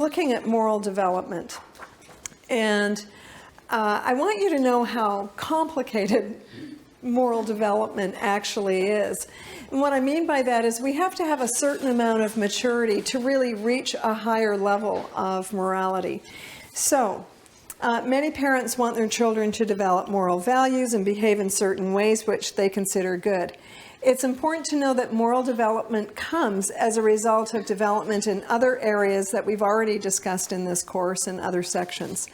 Looking at moral development, and I want you to know how complicated moral development actually is. And what I mean by that is we have to have a certain amount of maturity to really reach a higher level of morality. So, many parents want their children to develop moral values and behave in certain ways which they consider good. It's important to know that moral development comes as a result of development in other areas that we've already discussed in this course and other sections.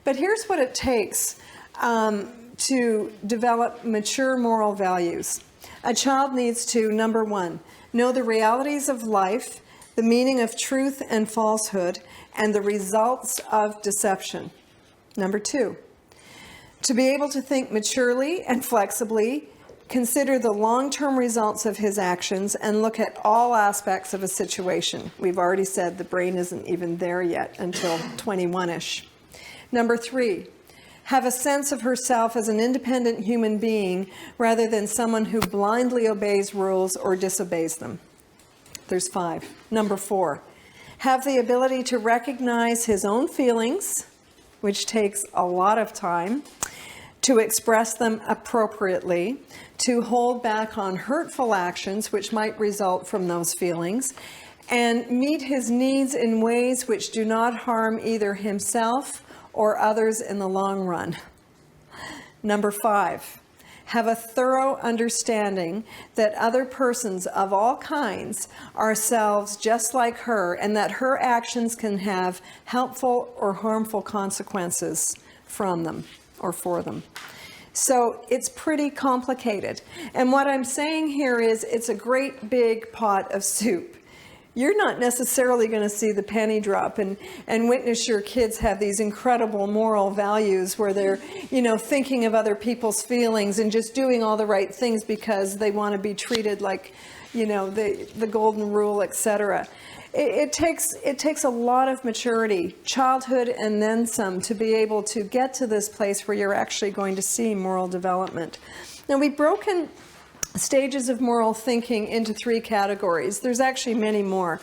But here's what it takes to develop mature moral values. A child needs to, number one, know the realities of life, the meaning of truth and falsehood, and the results of deception. Number two, to be able to think maturely and flexibly, consider the long-term results of his actions, and look at all aspects of a situation. We've already said the brain isn't even there yet until 21-ish. Number three, have a sense of herself as an independent human being rather than someone who blindly obeys rules or disobeys them. There's 5. Number 4, have the ability to recognize his own feelings, which takes a lot of time, to express them appropriately, to hold back on hurtful actions which might result from those feelings, and meet his needs in ways which do not harm either himself or others in the long run. Number 5, have a thorough understanding that other persons of all kinds are selves just like her, and that her actions can have helpful or harmful consequences from them or for them. So it's pretty complicated. And what I'm saying here is it's a great big pot of soup. You're not necessarily going to see the penny drop and witness your kids have these incredible moral values where they're, thinking of other people's feelings and just doing all the right things because they want to be treated like, the golden rule, etc. It takes a lot of maturity, childhood and then some, to be able to get to this place where you're actually going to see moral development. Now, we've broken stages of moral thinking into 3 categories. There's actually many more,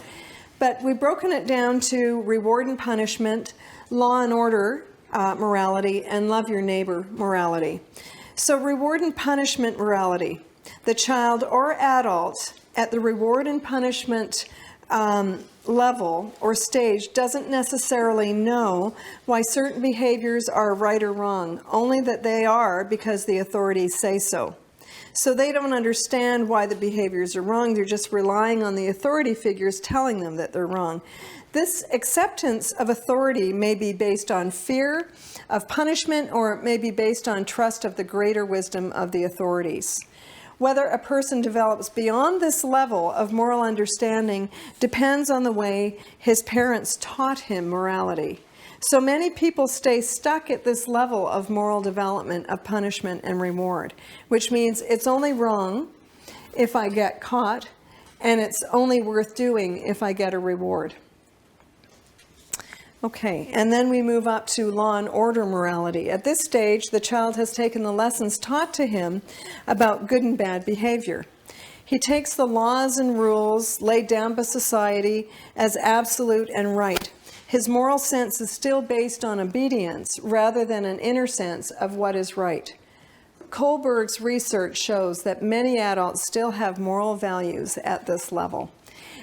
but we've broken it down to reward and punishment, law and order morality, and love your neighbor morality. So reward and punishment morality. The child or adult at the reward and punishment level or stage doesn't necessarily know why certain behaviors are right or wrong, only that they are because the authorities say so. So they don't understand why the behaviors are wrong. They're just relying on the authority figures telling them that they're wrong. This acceptance of authority may be based on fear of punishment, or it may be based on trust of the greater wisdom of the authorities. Whether a person develops beyond this level of moral understanding depends on the way his parents taught him morality. So many people stay stuck at this level of moral development of punishment and reward, which means it's only wrong if I get caught, and it's only worth doing if I get a reward. Okay, and then we move up to law and order morality. At this stage, the child has taken the lessons taught to him about good and bad behavior. He takes the laws and rules laid down by society as absolute and right. His moral sense is still based on obedience rather than an inner sense of what is right. Kohlberg's research shows that many adults still have moral values at this level.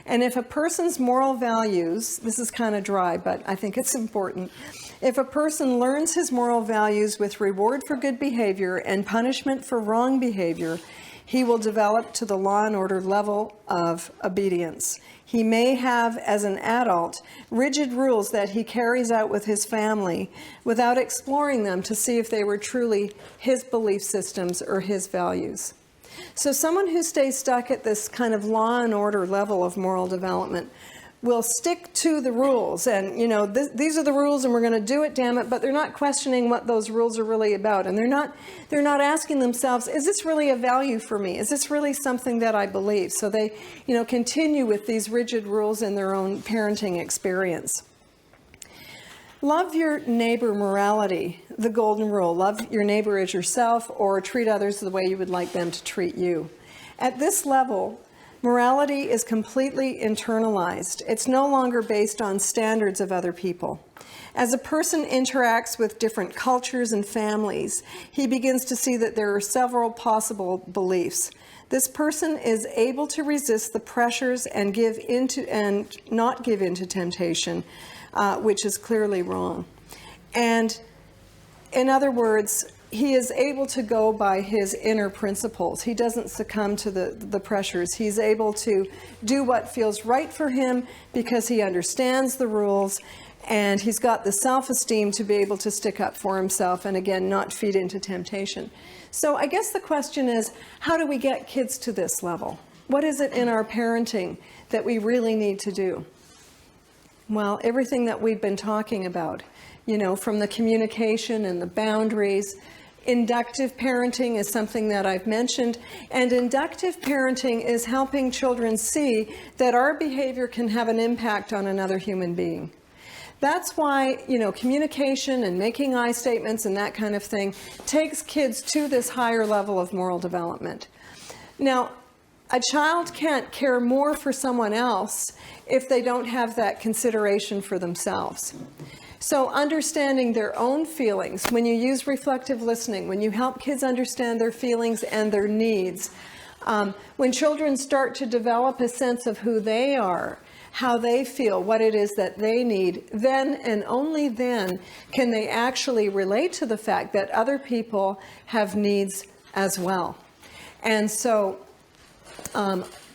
And if a person's moral values, this is kind of dry, but I think it's important. If a person learns his moral values with reward for good behavior and punishment for wrong behavior, he will develop to the law and order level of obedience. He may have, as an adult, rigid rules that he carries out with his family without exploring them to see if they were truly his belief systems or his values. So someone who stays stuck at this kind of law and order level of moral development will stick to the rules and, these are the rules and we're going to do it, damn it, but they're not questioning what those rules are really about. And they're not asking themselves, is this really a value for me? Is this really something that I believe? So they, continue with these rigid rules in their own parenting experience. Love your neighbor morality, the golden rule. Love your neighbor as yourself, or treat others the way you would like them to treat you. At this level, Morality is completely internalized. It's no longer based on standards of other people. As a person interacts with different cultures and families, he begins to see that there are several possible beliefs. This person is able to resist the pressures and not give into temptation, which is clearly wrong. And in other words, he is able to go by his inner principles. He doesn't succumb to the pressures. He's able to do what feels right for him because he understands the rules, and he's got the self-esteem to be able to stick up for himself and, again, not feed into temptation. So I guess the question is, how do we get kids to this level? What is it in our parenting that we really need to do? Well, everything that we've been talking about, you know, from the communication and the boundaries. Inductive parenting is something that I've mentioned, and inductive parenting is helping children see that our behavior can have an impact on another human being. That's why, you know, communication and making I statements and that kind of thing takes kids to this higher level of moral development. Now, a child can't care more for someone else if they don't have that consideration for themselves. So understanding their own feelings, when you use reflective listening, when you help kids understand their feelings and their needs, when children start to develop a sense of who they are, how they feel, what it is that they need, then and only then can they actually relate to the fact that other people have needs as well. And so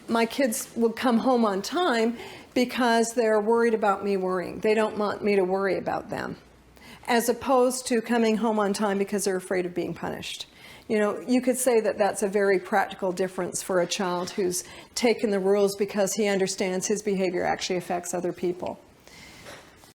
my kids will come home on time because they're worried about me worrying. They don't want me to worry about them, as opposed to coming home on time because they're afraid of being punished. You know, you could say that that's a very practical difference for a child who's taken the rules because he understands his behavior actually affects other people.